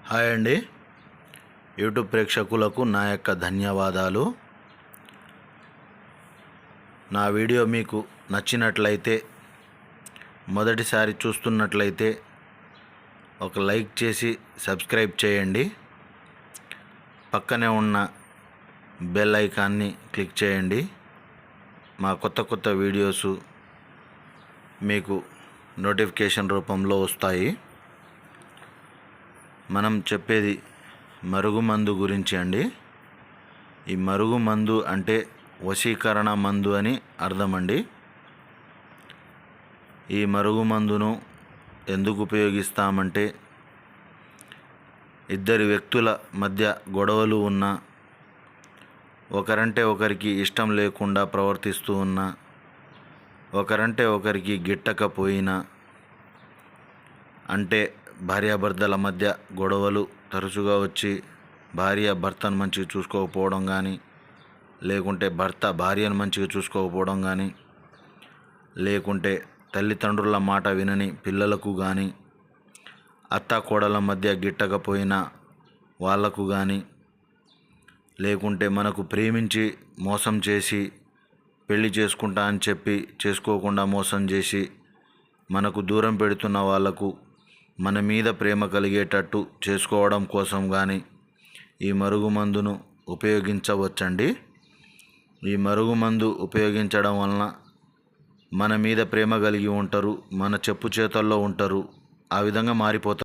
Hi అండి. YouTube ప్రేక్షకులకు నా యొక్క ధన్యవాదాలు. నా వీడియో మీకు నచ్చినట్లయితే, మొదటిసారి చూస్తున్నట్లయితే ఒక లైక్ చేసి సబ్స్క్రైబ్ చేయండి. పక్కనే ఉన్న బెల్ ఐకాన్ని క్లిక్ చేయండి. మా కొత్త వీడియోస్ మీకు నోటిఫికేషన్ రూపంలో వస్తాయి. మనం చెప్పేది మరుగుమందు గురించి అండి. ఈ మరుగుమందు అంటే వశీకరణ మందు అని అర్థం అండి. ఈ మరుగుమందును ఎందుకు ఉపయోగిస్తామంటే, ఇద్దరు వ్యక్తుల మధ్య గొడవలు ఉన్నా, ఒకరంటే ఒకరికి ఇష్టం లేకుండా ప్రవర్తిస్తూ ఉన్నా, ఒకరంటే ఒకరికి గిట్టకపోయినా, అంటే భార్యాభర్తల మధ్య గొడవలు తరచుగా వచ్చి భార్య భర్తను మంచిగా చూసుకోకపోవడం కానీ, లేకుంటే భర్త భార్యను మంచిగా చూసుకోకపోవడం కానీ, లేకుంటే తల్లిదండ్రుల మాట వినని పిల్లలకు కానీ, అత్తాకోడల మధ్య గిట్టకపోయినా వాళ్లకు కానీ, లేకుంటే మనకు ప్రేమించి మోసం చేసి పెళ్లి చేసుకుంటా అని చెప్పి చేసుకోకుండా మోసం చేసి మనకు దూరం పెడుతున్న వాళ్లకు మన మీద ప్రేమ కలిగేటట్టు చేసుకోవడం కోసం కానీ ఈ మరుగుమందును ఉపయోగించవచ్చండి. ఈ మరుగుమందు ఉపయోగించడం వలన మన మీద ప్రేమ కలిగి ఉంటారు, మన చెప్పు చేతల్లో ఉంటారు, ఆ విధంగా మారిపోతారు.